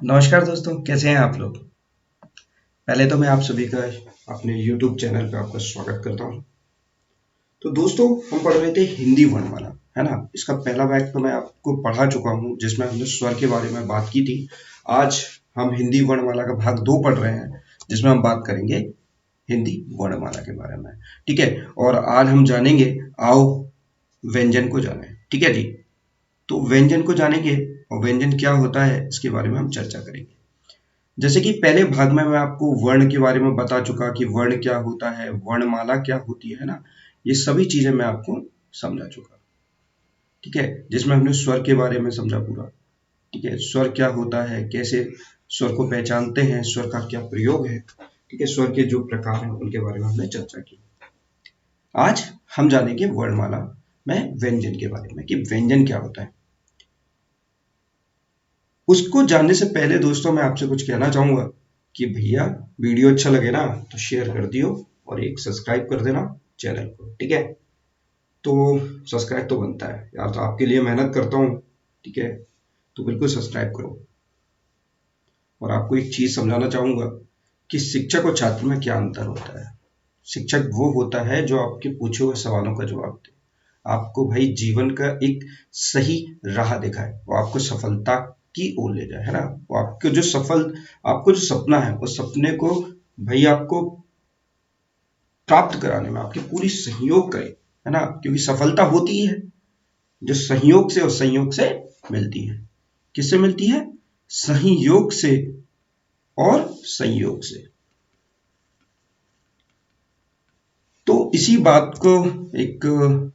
नमस्कार दोस्तों, कैसे हैं आप लोग। पहले तो मैं आप सभी का अपने YouTube चैनल पे आपका स्वागत करता हूं। तो दोस्तों, हम पढ़ रहे थे हिंदी वर्णमाला, है ना। इसका पहला भाग तो मैं आपको पढ़ा चुका हूं, जिसमें हमने स्वर के बारे में बात की थी। आज हम हिंदी वर्णमाला का भाग 2 पढ़ रहे हैं, जिसमें हम बात करेंगे हिंदी वर्णमाला के बारे में। ठीक है, और आज हम जानेंगे, आओ व्यंजन को जाने। ठीक है जी। तो व्यंजन को जानेंगे और व्यंजन क्या होता है इसके बारे में हम चर्चा करेंगे। जैसे कि पहले भाग में मैं आपको वर्ण के बारे में बता चुका कि वर्ण क्या होता है, वर्णमाला क्या होती है ना। ये सभी चीजें मैं आपको समझा चुका। ठीक है, जिसमें हमने स्वर के बारे में समझा पूरा। ठीक है, स्वर क्या होता है, कैसे स्वर को पहचानते हैं, स्वर का क्या प्रयोग है। ठीक है, स्वर के जो प्रकार हैं उनके बारे में हमने चर्चा की। आज हम जानेंगे वर्णमाला में व्यंजन के बारे में कि व्यंजन क्या होता है। उसको जानने से पहले दोस्तों, मैं आपसे कुछ कहना चाहूंगा कि भैया, वीडियो अच्छा लगे ना तो शेयर कर दियो और एक सब्सक्राइब कर देना चैनल को। ठीक है, तो सब्सक्राइब तो बनता है यार, तो आपके लिए मेहनत करता हूँ। ठीक है, तो बिल्कुल सब्सक्राइब करो। और आपको एक चीज समझाना चाहूंगा कि शिक्षक और छात्र में क्या अंतर होता है। शिक्षक वो होता है जो आपके पूछे हुए सवालों का जवाब दे, आपको भाई जीवन का एक सही राह दिखाए, वो आपको सफलता की ओर ले जाए, है ना। वो आपको जो सपना है, उस सपने को भाई आपको प्राप्त कराने में आपकी पूरी सहयोग करे, है ना। क्योंकि सफलता होती है जो सहयोग से और संयोग से मिलती है। किससे मिलती है? सहयोग से और संयोग से। तो इसी बात को एक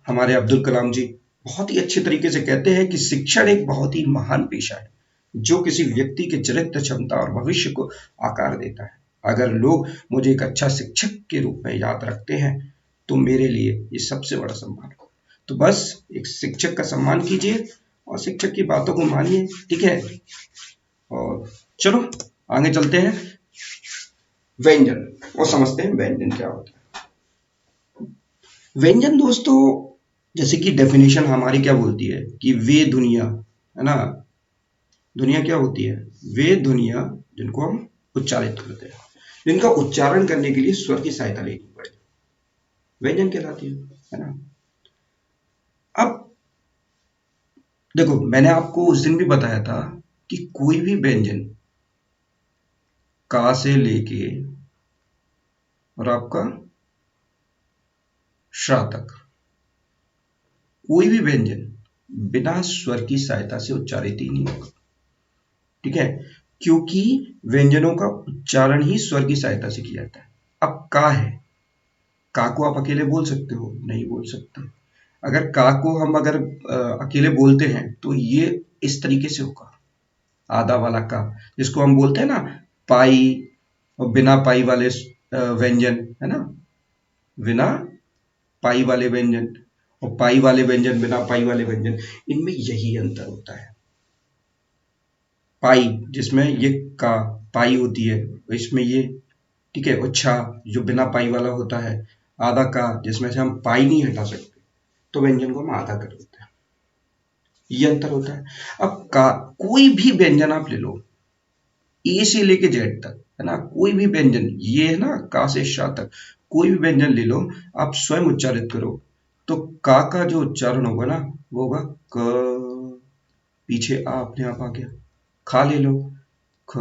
हमारे अब्दुल कलाम जी बहुत ही अच्छे तरीके से कहते हैं कि शिक्षण एक बहुत ही महान पेशा है जो किसी व्यक्ति के चरित्र, क्षमता और भविष्य को आकार देता है। अगर लोग मुझे एक अच्छा शिक्षक के रूप में याद रखते हैं तो मेरे लिए ये सबसे बड़ा सम्मान है। तो बस एक शिक्षक का सम्मान कीजिए और शिक्षक की बातों को मानिए। ठीक है, और चलो आगे चलते हैं व्यंजन और समझते हैं व्यंजन क्या होता है। व्यंजन दोस्तों, जैसे कि डेफिनेशन हमारी क्या बोलती है कि वे दुनिया, है ना। दुनिया क्या होती है? वे दुनिया जिनको हम उच्चारित करते हैं, जिनका उच्चारण करने के लिए स्वर की सहायता लेनी पड़े, व्यंजन कहलाती है ना। अब देखो, मैंने आपको उस दिन भी बताया था कि कोई भी व्यंजन का से लेके और आपका श्रा तक, कोई भी व्यंजन बिना स्वर की सहायता से उच्चारित ही नहीं होगा। ठीक है, क्योंकि व्यंजनों का उच्चारण ही स्वर की सहायता से किया जाता है। अब का है, का को आप अकेले बोल सकते हो? नहीं बोल सकते। अगर का को हम अगर अकेले बोलते हैं तो ये इस तरीके से होगा, आधा वाला का, जिसको हम बोलते हैं ना पाई, और बिना पाई वाले व्यंजन, है ना। बिना पाई वाले व्यंजन और पाई वाले व्यंजन, बिना पाई वाले व्यंजन, इनमें यही अंतर होता है। पाई जिसमें ये का पाई होती है, इसमें ये, ठीक है। अच्छा, जो बिना पाई वाला होता है, आधा का, जिसमें से हम पाई नहीं हटा सकते, तो व्यंजन को हम आधा कर देते हैं। ये अंतर होता है। अब का, कोई भी व्यंजन आप ले लो, ए से लेके जेड तक, है ना, कोई भी व्यंजन, ये है ना का से शा तक, कोई भी व्यंजन ले लो, आप स्वयं उच्चारित करो तो का जो उच्चारण होगा ना, वो होगा क। पीछे आ अपने आप आ गया। खा ले लो, ख,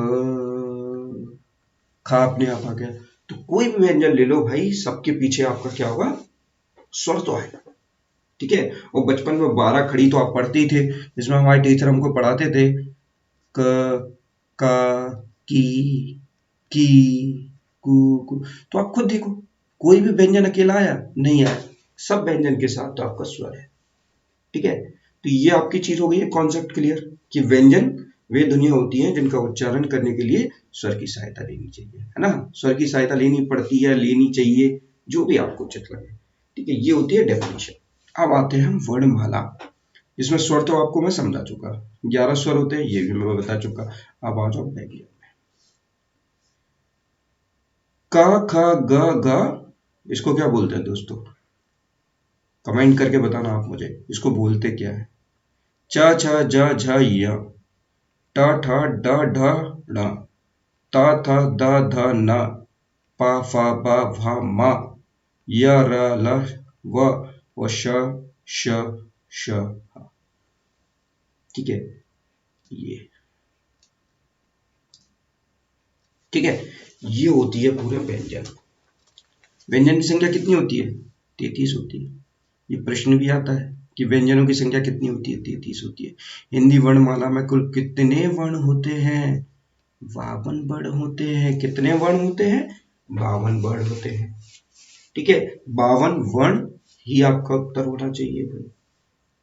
खा अपने आप आ गया। तो कोई भी व्यंजन ले लो भाई, सबके पीछे आपका क्या होगा? स्वर तो आएगा। ठीक है, और बचपन में 12 खड़ी तो आप पढ़ते ही थे, जिसमें हमारे टीचर हमको पढ़ाते थे क, का, की, कु। तो आप खुद देखो, कोई भी व्यंजन अकेला आया? नहीं आया। सब व्यंजन के साथ तो आपका स्वर है। ठीक है, तो ये आपकी चीज हो गई है, कॉन्सेप्ट क्लियर कि व्यंजन वे ध्वनियां होती हैं जिनका उच्चारण करने के लिए स्वर की सहायता लेनी चाहिए, है ना। स्वर की सहायता लेनी पड़ती है, लेनी चाहिए, जो भी आपको उचित लगे। ठीक है, ये होती है डेफिनेशन। अब आते हैं हम वर्णमाला, जिसमें स्वर तो आपको मैं समझा चुका, 11 स्वर होते हैं, ये भी मैं बता चुका। अब आ जाओ व्यंजन। क, ख, ग, घ, इसको क्या बोलते हैं दोस्तों? कमेंट करके बताना आप मुझे, इसको बोलते क्या है। च, छ, ज, झ, य, ट, ठ, ड, ढ, ण, त थ द ध न, प फ ब भ म, य र ल व श श ह। ठीक है, ये ठीक है, ये होती है पूरे व्यंजन। व्यंजन की संख्या कितनी होती है? 33 होती है। ये प्रश्न भी आता है कि व्यंजनों की संख्या कितनी होती है? 33 होती है। हिंदी वर्णमाला में कुल कितने वर्ण होते हैं? 52 वर्ण होते हैं। कितने वर्ण होते हैं? 52 वर्ण होते हैं। ठीक है, 52 वर्ण ही आपका उत्तर होना चाहिए भाई।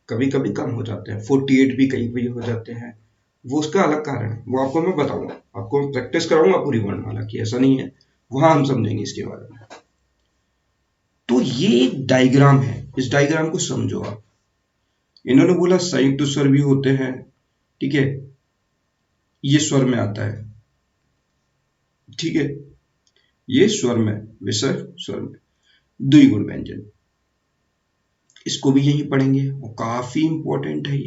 कभी कभी कम हो जाते हैं, 48 भी कई भी हो जाते हैं, वो उसका अलग कारण है, वो आपको मैं बताऊंगा, आपको प्रैक्टिस कराऊंगा पूरी वर्णमाला की, ऐसा नहीं है, वहां हम समझेंगे इसके बारे में। तो ये एक डायग्राम है, इस डायग्राम को समझो आप। इन्होंने बोला संयुक्त स्वर भी होते हैं, ठीक है, ये स्वर में आता है, ठीक है, ये स्वर में, विसर्ग स्वर में, द्विगुण व्यंजन, इसको भी यही पढ़ेंगे और काफी इंपॉर्टेंट है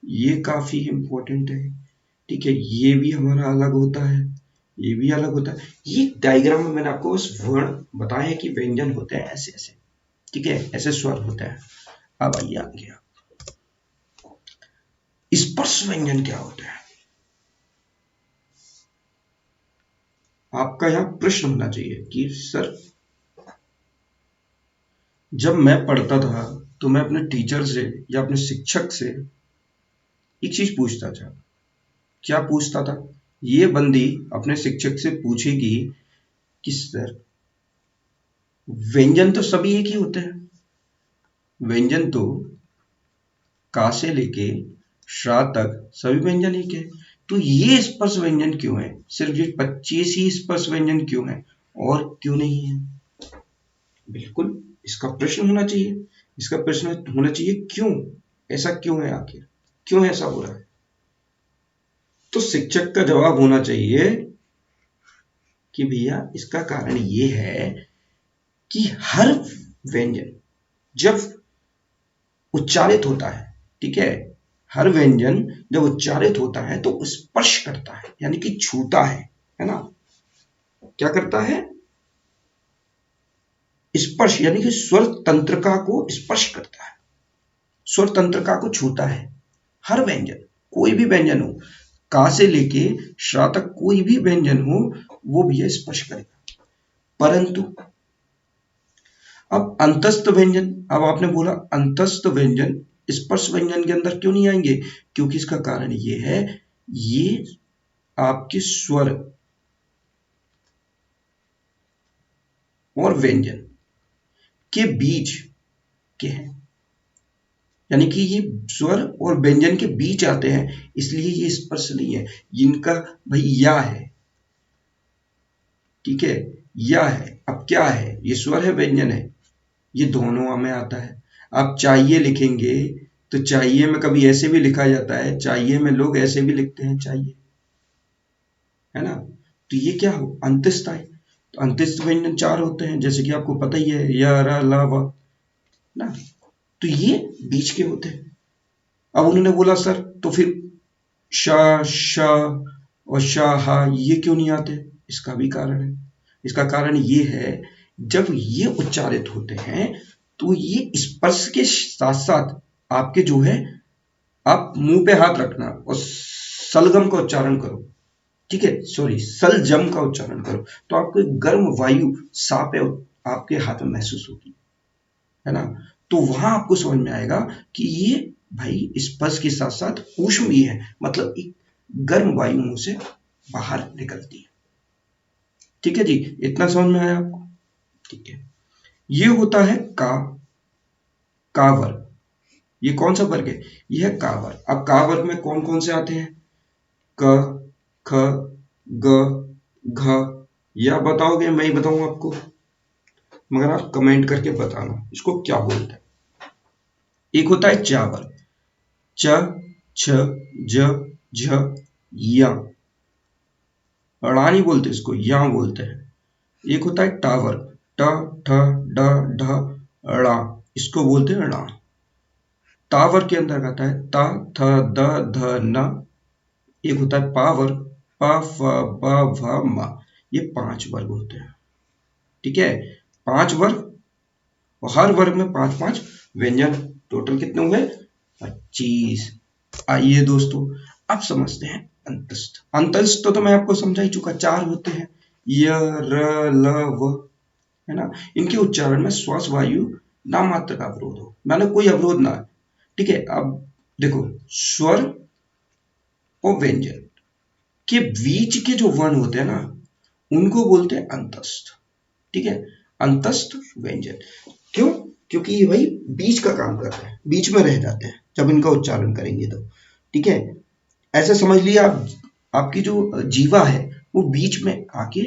ये काफी इंपॉर्टेंट है। ठीक है, ये भी हमारा अलग होता है, ये भी अलग होता है। ये डायग्राम में मैंने आपको बस वर्ण बताया है कि व्यंजन होते हैं ऐसे ऐसे, ठीक है, ऐसे स्वर होते हैं। अब आइए आगे, स्पर्श व्यंजन क्या होता है? आपका यहाँ प्रश्न होना चाहिए कि सर, जब मैं पढ़ता था तो मैं अपने टीचर से या अपने शिक्षक से एक चीज पूछता था। क्या पूछता था? ये बंदी अपने शिक्षक से पूछेगी कि सर, व्यंजन तो सभी एक ही होते हैं, व्यंजन तो का से लेके श्रा तक सभी व्यंजन एक है, तो ये स्पर्श व्यंजन क्यों है? सिर्फ ये 25 ही स्पर्श व्यंजन क्यों है और क्यों नहीं है? बिल्कुल इसका प्रश्न होना चाहिए, इसका प्रश्न होना चाहिए क्यों, ऐसा क्यों है, आखिर क्यों ऐसा हो रहा है? तो शिक्षक का जवाब होना चाहिए कि भैया इसका कारण ये है कि हर व्यंजन जब उच्चारित होता है, ठीक है, हर व्यंजन जब उच्चारित होता है तो स्पर्श करता है, यानी कि छूता है ना? क्या करता है? स्पर्श, यानी कि स्वर तंत्रिका को स्पर्श करता है, स्वर तंत्रिका को छूता है। हर व्यंजन, कोई भी व्यंजन हो, का से लेके श्रा तक कोई भी व्यंजन हो, वो भी स्पर्श करेगा। परंतु अब अंतस्थ व्यंजन, अब आपने बोला अंतस्थ व्यंजन स्पर्श व्यंजन के अंदर क्यों नहीं आएंगे? क्योंकि इसका कारण ये है, ये आपके स्वर और व्यंजन के बीच के हैं, यानी कि ये स्वर और व्यंजन के बीच आते हैं, इसलिए ये स्पर्श नहीं है। इनका भाई या है, ठीक है, या है। अब क्या है? ये स्वर है, व्यंजन है, ये दोनों में आता है। आप चाहिए लिखेंगे तो चाहिए में कभी ऐसे भी लिखा जाता है, चाहिए में लोग ऐसे भी लिखते हैं चाहिए, है ना? तो ये क्या हो? अंत्यस्थ आए। तो अंत्यस्थ व्यंजन 4 होते हैं, जैसे कि आपको पता ही है, य र ल व ना, तो ये बीच के होते हैं। अब उन्होंने बोला सर तो फिर श श और श हा ये क्यों नहीं आते? इसका भी कारण है। इसका कारण ये है, जब ये उच्चारित होते हैं तो ये स्पर्श के साथ साथ आपके जो है, आप मुंह पे हाथ रखना और सलगम का उच्चारण करो, ठीक है, सॉरी सलजम का उच्चारण करो, तो आपको एक गर्म वायु साप आपके हाथ में महसूस होगी, है ना? तो वहां आपको समझ में आएगा कि ये भाई स्पर्श के साथ साथ ऊष्म भी है, मतलब एक गर्म वायु मुंह से बाहर निकलती है। ठीक है जी, इतना समझ में आया आपको? ठीक है, ये होता है का वर्ग। ये कौन सा वर्ग है? ये है का वर्ग। अब का वर्ग में कौन कौन से आते हैं? क, ख, ग, घ, या बताओगे? मैं ही बताऊंगा आपको, मगर आप कमेंट करके बताना इसको क्या बोलते हैं। एक होता है चा वर्ग, च, छ, ज, झ, या, अड़ा नहीं बोलते इसको, या बोलते हैं। एक होता है टा वर्ग, ट, ठ, ड, ढ, अड़ा, इसको बोलते हैं अड़ा। टावर के अंदर आता है ता, थ, द, ध, न। एक होता है पावर, प, प फ ब भ म, ये 5 वर्ग होते हैं। ठीक है, 5 वर्ग, और हर वर्ग में 5-5 व्यंजन। टोटल कितने हुए? 25। आइए दोस्तों, अब समझते हैं अंतस्थ। अंतस्थ तो मैं आपको समझा ही चुका, 4 होते हैं, य र ल व, है ना। इनके उच्चारण में श्वास वायु नाम मात्र का अवरोध हो, माने कोई अवरोध ना है। ठीक है, अब देखो, स्वर और व्यंजन के बीच के जो वर्ण होते हैं ना, उनको बोलते हैं अंतस्थ। ठीक है, अंतस्थ व्यंजन। क्यों? क्योंकि ये भाई बीच का काम करते हैं, बीच में रह जाते हैं जब इनका उच्चारण करेंगे तो। ठीक है, ऐसा समझ लिया आप, आपकी जो जीवा है वो बीच में आके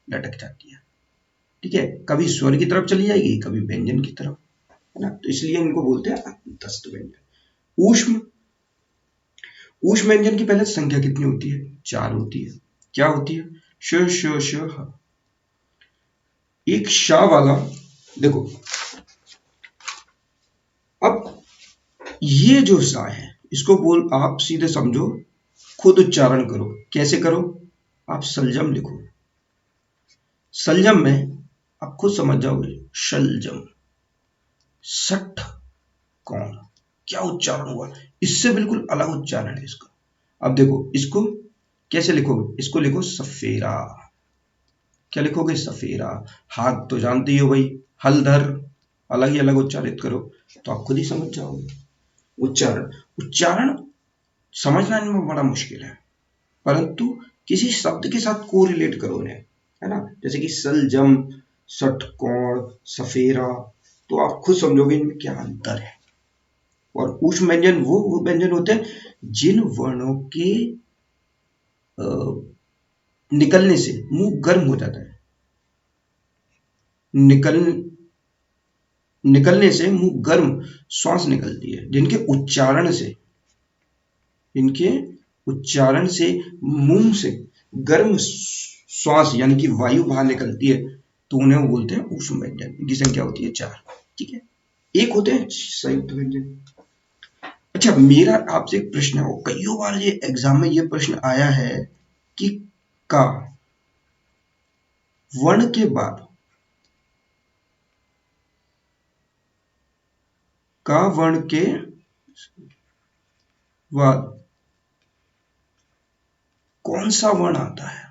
लटक जाती है। ठीक है, कभी स्वर की तरफ चली जाएगी, कभी व्यंजन की तरफ, है ना। तो इसलिए इनको बोलते हैं अंतस्थ व्यंजन। ऊष्म, ऊष्म व्यंजन की पहले संख्या कितनी होती है? 4 होती है। क्या होती है? श श श ह। एक श वाला, देखो, अब ये जो सा है, इसको बोल, आप सीधे समझो, खुद उच्चारण करो। कैसे करो? आप सलजम लिखो। सलजम में आप खुद समझ जाओगे, शलजम, सठ कौन, क्या उच्चारण हुआ, इससे बिल्कुल अलग उच्चारण है इसका। अब देखो, इसको कैसे लिखोगे? इसको लिखो सफेरा। क्या लिखोगे? सफेरा। हाथ तो जानते ही हो भाई, हलधर, अलग ही अलग उच्चारित करो, तो आप खुद ही समझ जाओगे। उच्चारण, उच्चारण समझना इनमें बड़ा मुश्किल है, परंतु किसी शब्द के साथ को रिलेट करो उन्हें, है ना। जैसे कि सलजम, षटकोण, सफेरा, तो आप खुद समझोगे इनमें क्या अंतर है। और ऊष्म व्यंजन वो व्यंजन होते हैं जिन वर्णों के अ, निकलने से मुंह गर्म हो जाता है। निकल निकलने से मुंह गर्म श्वास निकलती है, जिनके उच्चारण से मुंह से गर्म श्वास यानी कि वायु बाहर निकलती है, तो उन्हें वो बोलते हैं ऊष्म व्यंजन। इनकी संख्या होती है 4। ठीक है, एक होते हैं संयुक्त व्यंजन। अच्छा, मेरा आपसे एक प्रश्न है, और कई बार ये एग्जाम में ये प्रश्न आया है कि का वर्ण के बाद, का वर्ण के बाद कौन सा वर्ण आता है?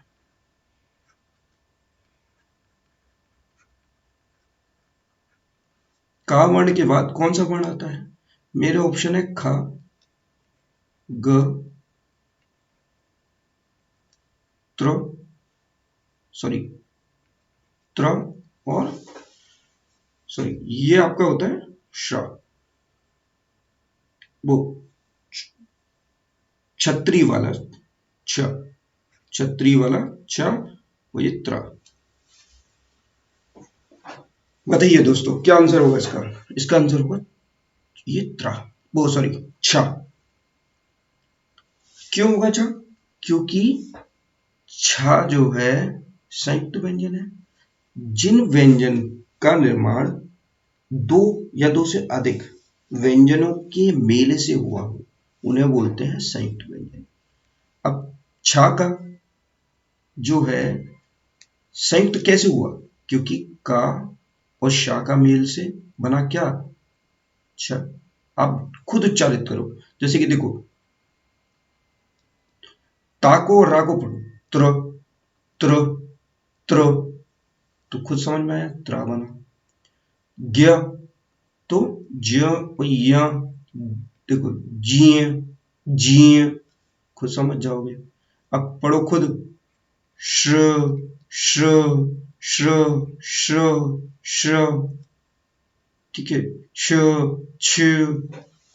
का वर्ण के बाद कौन सा वर्ण आता है? मेरे ऑप्शन है ख, ग, त्र, सॉरी, त्र, और सॉरी, ये आपका होता है श, वो छत्री वाला छ, छत्री वाला छ, वो ये त्र। बताइए दोस्तों, क्या आंसर होगा इसका? इसका आंसर होगा ये त्र, वो सॉरी, छ। क्यों होगा छ? क्योंकि छ जो है संयुक्त व्यंजन है। जिन व्यंजन का निर्माण दो या दो से अधिक व्यंजनों के मेल से हुआ हो, उन्हें बोलते हैं संयुक्त व्यंजन। अब छ का जो है संयुक्त कैसे हुआ? क्योंकि का और शा का मेल से बना क्या? छ। आप खुद उच्चारित करो, जैसे कि देखो, ता को और रा को पढ़ो, त्र, त्र, त्र, तो खुद समझ में आया, त्रा बना। ज्ञ, तो ज्य और य, देखो, जीय, जीय, खुद समझ जाओगे। अब पढ़ो खुद, श्र, श्र, श्र, श्र, श्र, ठीक है, छ, छ,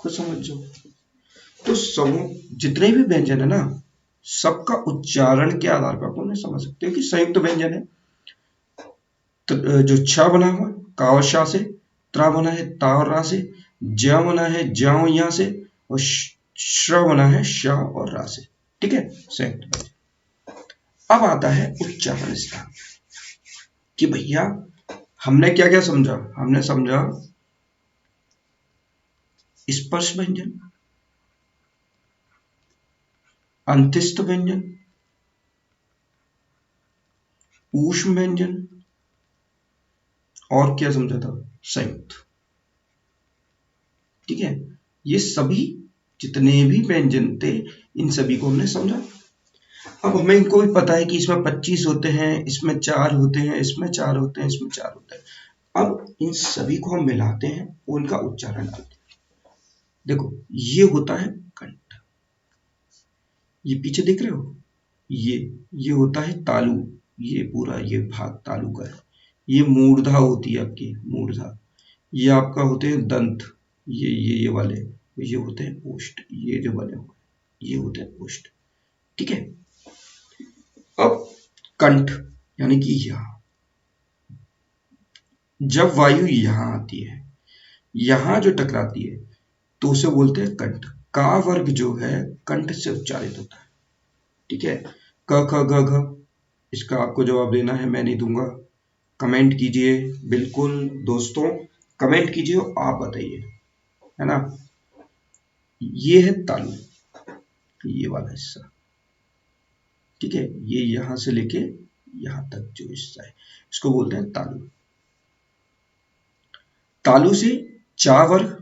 खुद समझ जाओ। तो समूह जितने भी व्यंजन है ना, सबका उच्चारण के आधार पर आप उन्हें समझ सकते हो कि संयुक्त व्यंजन है। तो जो छ बना हुआ का और शा से, त्रा बना है ता और रा से, ज्या बना है ज्या और या से, और श्र बना है शा और रा से। ठीक है, संयुक्त व्यंजन। अब आता है उच्चारण स्थान, कि भैया हमने क्या क्या समझा? हमने समझा स्पर्श व्यंजन, अंतस्थ व्यंजन, ऊष्म व्यंजन और क्या समझा था, संयुक्त। ठीक है, ये सभी जितने भी व्यंजन थे इन सभी को हमने समझा। अब हमें इनको भी पता है कि इसमें 25 होते हैं, इसमें 4 होते हैं, इसमें 4 होते हैं, इसमें 4 होते हैं। अब इन सभी को हम मिलाते हैं और उनका उच्चारण डालते हैं। देखो ये होता है कंठ, ये पीछे देख रहे हो, ये होता है तालु, ये पूरा ये भाग तालु का है। ये मूर्धा होती है आपकी, मूर्धा। ये आपका होते हैं दंत, ये वाले, ये होते हैं ओष्ठ, ये जो बने हुए ये होते हैं ओष्ठ। ठीक है, अब कंठ यानी कि यहां, जब वायु यहां आती है, यहां जो टकराती है तो उसे बोलते हैं कंठ। का वर्ग जो है कंठ से उच्चारित होता है। ठीक है, क ख ग घ, इसका आपको जवाब देना है, मैं नहीं दूंगा। कमेंट कीजिए, बिल्कुल दोस्तों कमेंट कीजिए और आप बताइए, है ना। ये है तालु, ये वाला हिस्सा। ठीक है, ये यहां से लेके यहां तक जो हिस्सा है इसको बोलते हैं तालु। तालु से चा वर्ग,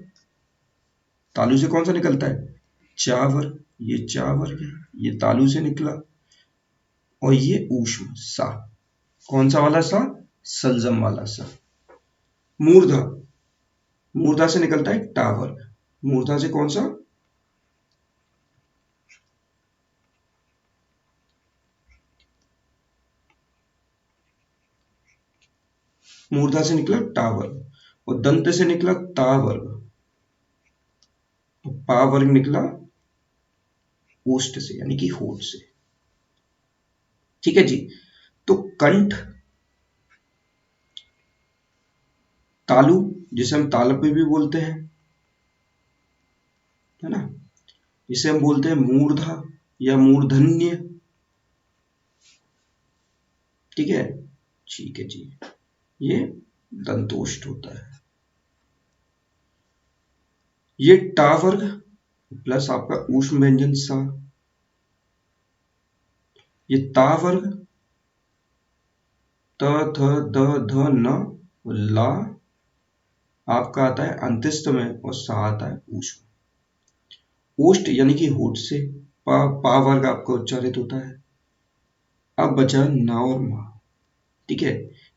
तालु से कौन सा निकलता है, चा वर्ग। ये चा वर्ग है, ये तालु से निकला। और ये ऊष्म सा, कौन सा वाला सा, सलजम वाला सा। मूर्धा, मूर्धा से निकलता है टा वर्ग। मूर्धा से कौन सा, मूर्धा से निकला टा वर्ग। और दंत से निकला ता वर्ग, तो पा वर्ग निकला ओष्ठ से यानी कि होठ से। ठीक है जी, तो कंठ, तालु जिसे हम तालव्य भी बोलते हैं, है ना, जिसे हम बोलते हैं मूर्धा या मूर्धन्य। ठीक है, ठीक है जी, ये दंतोष्ठ होता है। ये टा वर्ग प्लस आपका ऊष्म व्यंजन सा, ये ता वर्ग, त थ द ध न ला आपका आता है अंत्यस्थ में, और सा आता है ऊष्म। ओष्ठ यानी कि होठ से पा वर्ग आपका उच्चारित होता है। अब बचा ना और मा। ठीक है,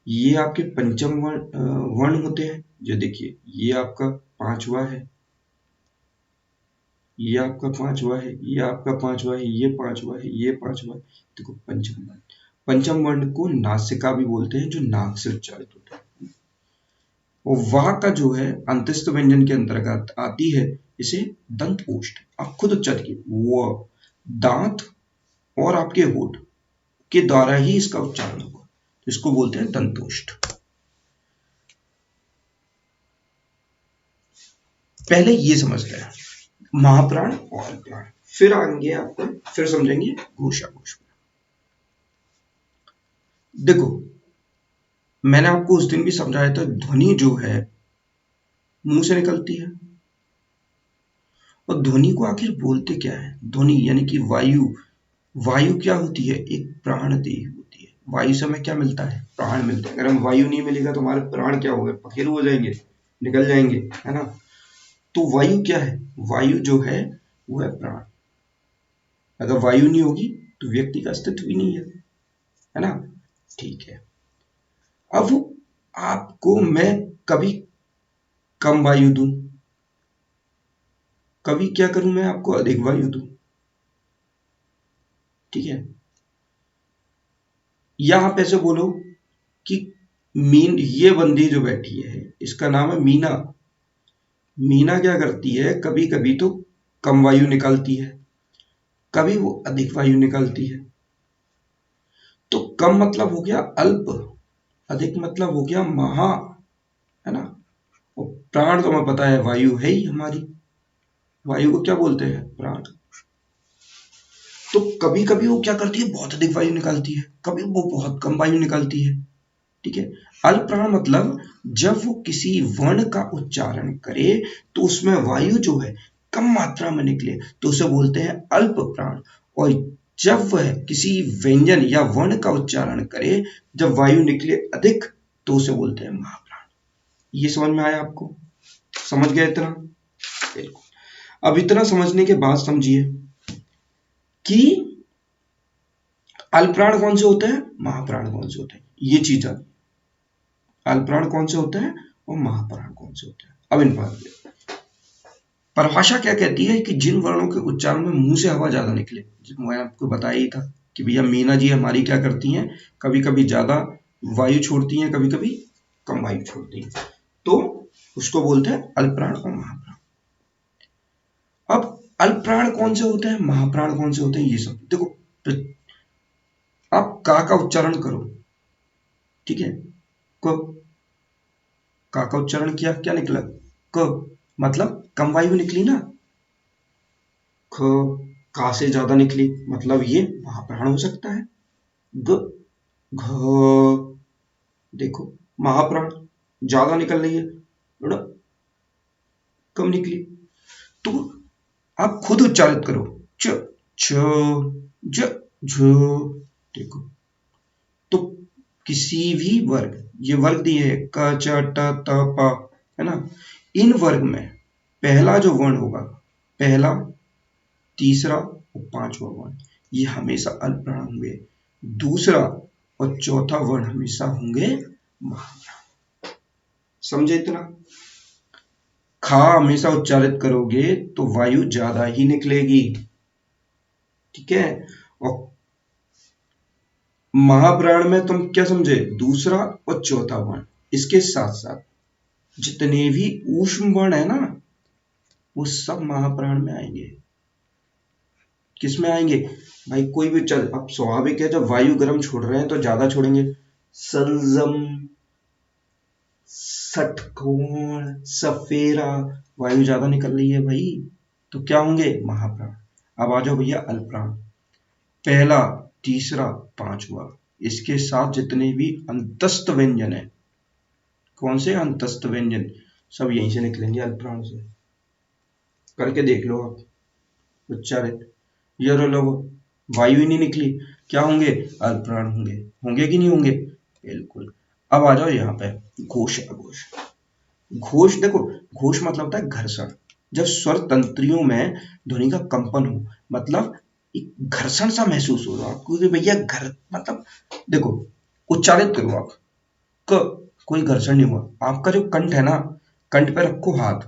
ये आपके पंचम वर्ण होते हैं। जो देखिए ये आपका पांचवा है, ये आपका पांचवा है, ये आपका पांचवा है, ये पांचवा है, ये पांचवा है। देखो पंचम वर्ण, पंचम वर्ण को नासिका भी बोलते हैं, जो नाक से उच्चारित होता है। और वह का जो है अंतस्थ व्यंजन के अंतर्गत आती है, इसे दंत ओष्ठ। आप खुद उच्चारित कीजिए, वो दांत और आपके होठ के द्वारा ही इसका उच्चारण होगा, इसको बोलते हैं दंतोष्ठ। पहले ये समझ गया महाप्राण और प्राण, फिर आएंगे आपको, फिर समझेंगे घोषाघोष। देखो मैंने आपको उस दिन भी समझाया था, ध्वनि जो है मुंह से निकलती है, और ध्वनि को आखिर बोलते क्या है। ध्वनि यानी कि वायु, वायु क्या होती है, एक प्राण देह होती है। वायु से हमें क्या मिलता है, प्राण मिलते हैं। अगर हम वायु नहीं मिलेगा तो हमारे प्राण क्या हो गए, पखेरु हो जाएंगे, निकल जाएंगे, है ना। तो वायु क्या है, वायु जो है वो है प्राण। अगर वायु नहीं होगी तो व्यक्ति का अस्तित्व भी नहीं है ना। ठीक है, अब आपको मैं कभी कम वायु दूं, कभी क्या करूं, मैं आपको अधिक वायु दूं। ठीक है, या आप ऐसे बोलो कि मीन, ये बंदी जो बैठी है इसका नाम है मीना। मीना क्या करती है, कभी कभी तो कम वायु निकालती है, कभी वो अधिक वायु निकालती है। तो कम मतलब हो गया अल्प, अधिक मतलब हो गया महा, है ना। और प्राण तो हमें पता है वायु है ही हमारी, वायु को क्या बोलते हैं, प्राण। तो कभी कभी वो क्या करती है, बहुत अधिक वायु निकालती है, कभी वो बहुत कम वायु निकालती है। ठीक है, अल्प प्राण मतलब जब वो किसी वर्ण का उच्चारण करे तो उसमें वायु जो है कम मात्रा में निकले तो उसे बोलते हैं अल्प प्राण। और जब वह किसी व्यंजन या वर्ण का उच्चारण करे, जब वायु निकले अधिक, तो उसे बोलते हैं महाप्राण। ये समझ में आया आपको? समझ गया इतना? बिल्कुल। अब इतना समझने के बाद समझिए कि अल्पप्राण कौन से होते हैं, महाप्राण कौन से होते हैं। ये चीज आ, अल्पप्राण कौन से होते हैं और महाप्राण कौन से होते हैं। अब इन पर परिभाषा क्या कहती है कि जिन वर्णों के उच्चारण में मुंह से हवा ज्यादा निकले, मैं आपको बताया ही था कि भैया मीना जी हमारी क्या करती हैं, कभी कभी ज्यादा वायु छोड़ती हैं, कभी कभी कम वायु छोड़ती हैं, तो उसको बोलते हैं अल्पप्राण और महाप्राण। अब अल्पप्राण कौन से होते हैं, महाप्राण कौन से होते हैं, ये सब देखो। आप का उच्चारण करो, ठीक है, क, का उच्चारण किया, क्या निकला, क, मतलब कम वायु निकली ना। ख, का से ज्यादा निकली, मतलब ये महाप्राण हो सकता है। ग, घ, देखो महाप्राण, ज्यादा निकल रही है, थोड़ा कम निकली। तो आप खुद उच्चारित करो, च, छ, ज, झ, देखो। तो किसी भी वर्ग, ये वर्ग दिए है क, च, ट, त, प, है ना, इन वर्ग में पहला जो वर्ण होगा, पहला, तीसरा और पांचवा वर्ण, ये हमेशा अल्पप्राण होंगे। दूसरा और चौथा वर्ण हमेशा होंगे महाप्राण। समझे इतना? खा हमेशा उच्चारित करोगे तो वायु ज्यादा ही निकलेगी, ठीक है। और महाप्राण में तुम क्या समझे, दूसरा और चौथा वर्ण, इसके साथ साथ जितने भी ऊष्म वर्ण है ना, वो सब महाप्राण में आएंगे। किस में आएंगे भाई, कोई भी चल, अब स्वाभाविक है जब वायु गर्म छोड़ रहे हैं तो ज्यादा छोड़ेंगे। संजम, षटकोण, सफेरा, वायु ज्यादा निकल रही है भाई, तो क्या होंगे, महाप्राण। अब आ जाओ भैया अल्पप्राण, पहला, तीसरा, पांचवा, इसके साथ जितने भी अंतस्थ व्यंजन है, कौन से अंतस्थ व्यंजन, सब यहीं से निकलेंगे अल्पप्राण से। करके देख लो आप उच्चारित, ये लो, वायु ही नहीं निकली, क्या होंगे, अल्पप्राण होंगे। होंगे कि नहीं होंगे, बिल्कुल। अब आ जाओ यहाँ पे घोष अघोष। घोष देखो, घोष मतलब होता है घर्षण, जब स्वर तंत्रियों में ध्वनि का कंपन हो, मतलब एक घर्षण सा महसूस हो रहा है आपको कि भैया घर, मतलब देखो उच्चारित करो आप, क, कोई घर्षण नहीं हुआ। आपका जो कंठ है ना, कंठ पे रखो हाथ,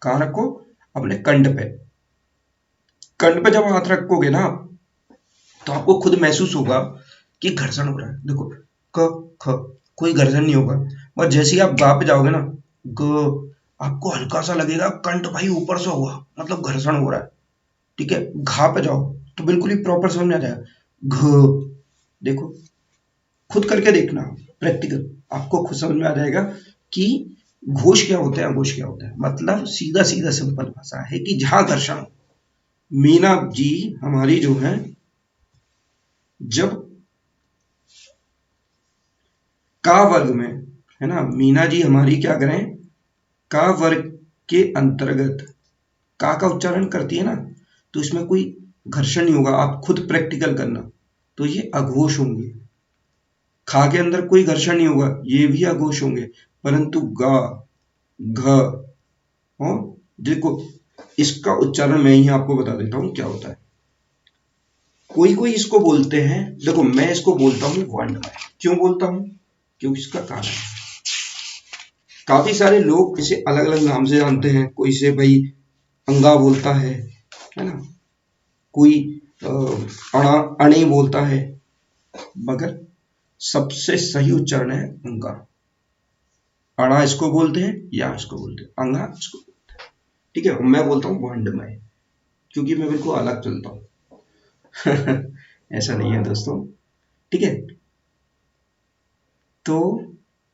कहाँ रखो, अपने कंठ पे। कंठ पे जब हाथ रखोगे ना, तो आपको खुद महसूस होगा कि घर्षण हो रहा है। देखो क, ख, कोई घर्षण नहीं होगा, और जैसे ही आप गा पे जाओगे ना, ग, आपको हल्का सा लगेगा कंठ भाई ऊपर से हुआ, मतलब घर्षण हो रहा है, ठीक है। घा पे जाओ तो बिल्कुल ही प्रॉपर समझ में आ जाएगा, घ, देखो खुद करके देखना, प्रैक्टिकल, आपको खुद समझ में आ जाएगा कि घोष क्या होता है, अघोष क्या होता है। मतलब सीधा सीधा सिंपल भाषा है कि जहां घर्षण हो। मीना जी हमारी जो है, जब का वर्ग में, है ना, मीना जी हमारी क्या करें, का वर्ग के अंतर्गत का उच्चारण करती है ना, तो इसमें कोई घर्षण नहीं होगा, आप खुद प्रैक्टिकल करना, तो ये अघोष होंगे। खा के अंदर कोई घर्षण नहीं होगा, ये भी अघोष होंगे। परंतु गा, घ, और देखो इसका उच्चारण मैं ही आपको बता देता हूं क्या होता है। कोई कोई इसको बोलते हैं, देखो मैं इसको बोलता हूं वर्णमय। क्यों बोलता हूं, क्योंकि इसका कारण है। काफी सारे लोग इसे अलग अलग नाम से जानते हैं, कोई से भाई अंगा बोलता है ना, कोई अणा, अणे बोलता है, मगर सबसे सही उच्चारण है अंगा। अणा इसको बोलते हैं या इसको बोलते हैं, अंगा इसको बोलते हैं, ठीक है। मैं बोलता हूँ वर्णमय, क्योंकि मैं बिल्कुल अलग चलता हूँ। ऐसा नहीं है दोस्तों, ठीक है। तो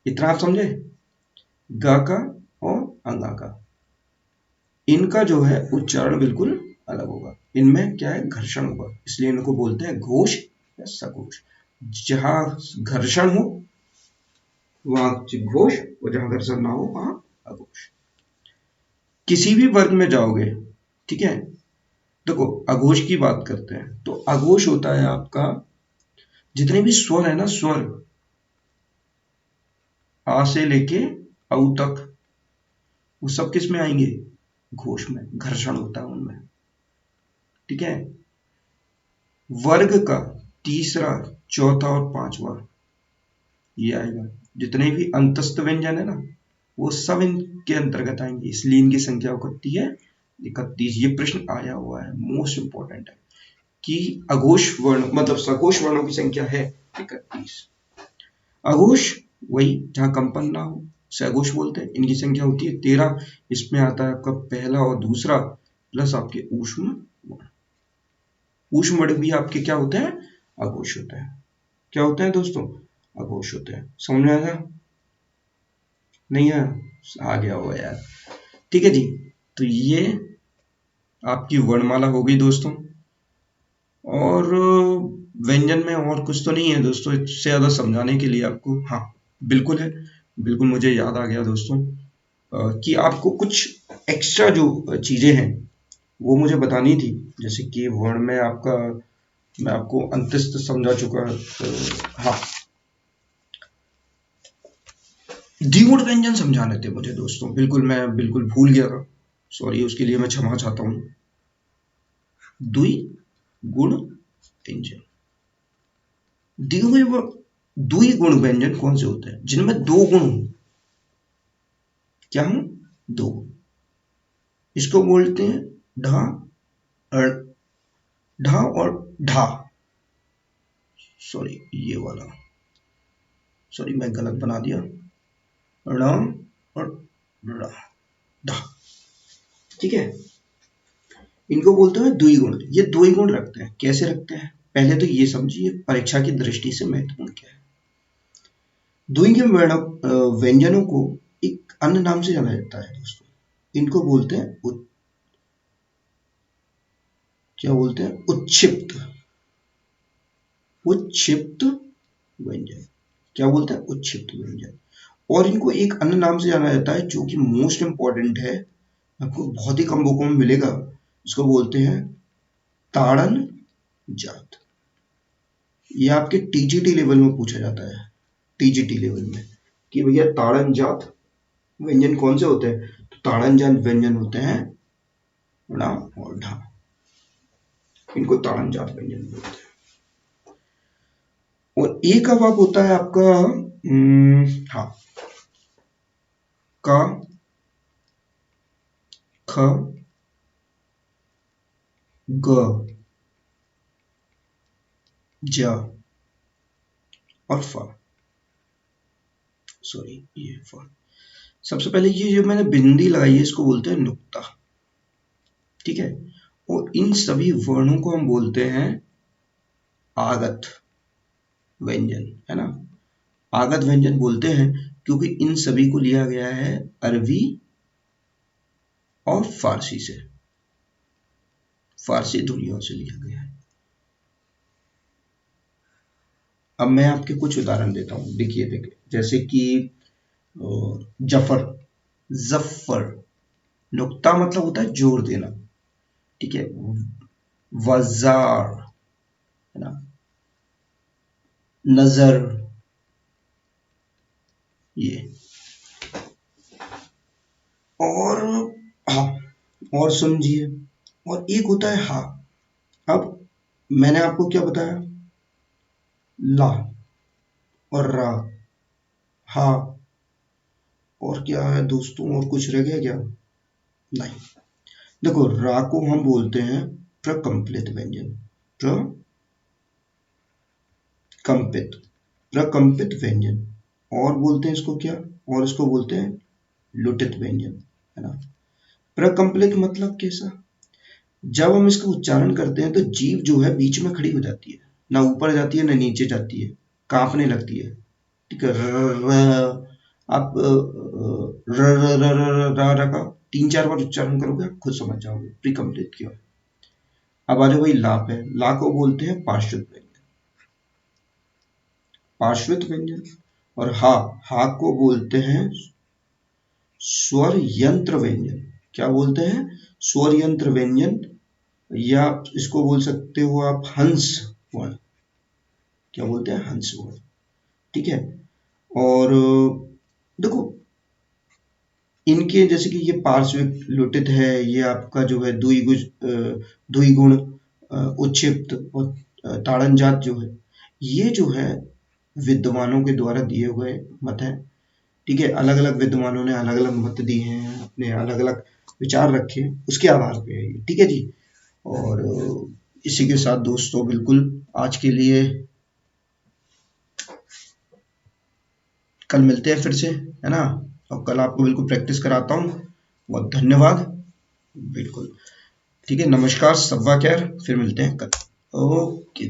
इतना आप समझे, गा का और अंगा का, इनका जो है उच्चारण बिल्कुल अलग होगा, इनमें क्या है, घर्षण होगा, इसलिए इनको बोलते हैं घोष या सघोष। जहां घर्षण हो वहां घोष, और जहां घर्षण ना हो वहां अघोष। किसी भी वर्ग में जाओगे, ठीक है, देखो अघोष की बात करते हैं तो अघोष होता है आपका जितने भी स्वर है ना, स्वर आ से लेके औ तक, वो सब किस में आएंगे? घोष में। घर्षण होता है उनमें, ठीक है। वर्ग का तीसरा, चौथा और पांचवा ये आएगा। जितने भी अंतस्थ व्यंजन है ना, वो सब इनके अंतर्गत आएंगे, इसलिए इनकी संख्या कितनी है? 31। ये प्रश्न आया हुआ है, मोस्ट इंपॉर्टेंट है कि अघोष वर्ण मतलब सघोष वर्णों की संख्या है 31। अघोष वही जहां कंपन ना हो, सघोष बोलते हैं। इनकी संख्या होती है 13। इसमें आता है आपका पहला और दूसरा प्लस आपके ऊष्म वर्ण। ऊष्म वर्ण भी आपके क्या होते हैं? अघोष होते हैं। क्या होते हैं दोस्तों? अघोष होते हैं। समझ में आया? नहीं आया? आ गया होगा यार। ठीक है जी। तो ये आपकी वर्णमाला हो गई दोस्तों। और व्यंजन में और कुछ तो नहीं है दोस्तों इससे ज्यादा समझाने के लिए आपको। हाँ बिल्कुल है, बिल्कुल मुझे याद आ गया दोस्तों कि आपको कुछ एक्स्ट्रा जो चीजें हैं वो मुझे बतानी थी। जैसे कि वर्ण में आपका मैं आपको अंतस्थ समझा चुका। हाँ, द्विगुण व्यंजन समझाने थे मुझे दोस्तों, बिल्कुल मैं बिल्कुल भूल गया था। सॉरी, उसके लिए मैं क्षमा चाहता हूँ। द्विगुण व्यंजन, द्विगुण व्यंजन कौन से होते हैं? जिनमें दो गुण हो। क्या हो? दो। इसको बोलते हैं ढा, ढा और ढा। सॉरी ये वाला, सॉरी मैं गलत बना दिया। ण और ढ, ढा, ठीक है। इनको बोलते हैं द्विगुण। ये दो ही गुण रखते हैं। कैसे रखते हैं पहले तो ये समझिए, परीक्षा की दृष्टि से महत्वपूर्ण क्या है। द्विगुण व्यंजनों को एक अन्य नाम से जाना जाता है दोस्तों। इनको बोलते हैं क्या बोलते हैं? उच्छिप्त। उच्छिप्त व्यंजन। क्या बोलते हैं? उच्छिप्त व्यंजन। और इनको एक अन्य नाम से जाना जाता है जो कि मोस्ट इंपॉर्टेंट है, आपको बहुत ही कम बुकों में मिलेगा। इसको बोलते हैं ताड़न जात। ये आपके टीजीटी लेवल में पूछा जाता है। टीजीटी लेवल में कि भैया ताड़न जात व्यंजन कौन से होते हैं? तो ताड़न जात व्यंजन होते हैं ण और ढ। इनको ताड़न जात व्यंजन बोलते हैं। और एक अब आप होता है आपका हाँ, का, ख, ग, ज और फ। सॉरी ये फ। सबसे पहले ये जो मैंने बिंदी लगाई है इसको बोलते हैं नुक्ता, ठीक है। और इन सभी वर्णों को हम बोलते हैं आगत व्यंजन, है ना। आगत व्यंजन बोलते हैं क्योंकि इन सभी को लिया गया है अरबी और फारसी से, फारसी ध्वनियों से लिया गया है। अब मैं आपके कुछ उदाहरण देता हूं। देखिए जैसे कि जफर, जफर। नुक्ता मतलब होता है जोर देना, ठीक है। वजार, है ना। नजर, ये। और हाँ, और समझिए, और एक होता है हा। अब मैंने आपको क्या बताया? ला और रा, हा। और क्या है दोस्तों? और कुछ रह गया क्या? नहीं। देखो रा को हम बोलते हैं प्रकंपित व्यंजन। प्रकंपित, प्रकंपित व्यंजन। और बोलते हैं इसको क्या? और इसको बोलते हैं लुटित व्यंजन, है ना। प्रकंपित मतलब कैसा? जब हम इसका उच्चारण करते हैं तो जीभ जो है बीच में खड़ी हो जाती है, ना ऊपर जाती है ना नीचे जाती है, कांपने लगती है, ठीक है। आप र र र र रा रा का 3-4 बार उच्चारण करोगे आप खुद समझ जाओगे प्रीकम्प्लीट क्यों। अब आ जाओ भाई ला पे। ला को बोलते हैं पार्श्विक व्यंजन, पार्श्विक व्यंजन। और हा, हा को बोलते हैं स्वर यंत्र व्यंजन। क्या बोलते हैं? स्वर यंत्र व्यंजन। या इसको बोल सकते हो आप हंस वर्ण, क्या बोलते हैं, हंस वर्ण। ठीक है। और देखो इनके जैसे कि ये पार्श्विक लोटित है, ये आपका जो है द्विगुण उच्छिप्त और ताड़नजात जो है, ये जो है विद्वानों के द्वारा दिए हुए मत हैं। ठीक है, अलग अलग विद्वानों ने अलग अलग मत दिए हैं, अपने अलग अलग विचार रखे, उसके आधार पे है ये। ठीक है जी। और इसी के साथ दोस्तों बिल्कुल आज के लिए कल मिलते हैं फिर से, है ना। और कल आपको बिल्कुल प्रैक्टिस कराता हूँ। बहुत धन्यवाद। बिल्कुल। ठीक है, नमस्कार, सब्बा खैर, फिर मिलते हैं कल। ओके।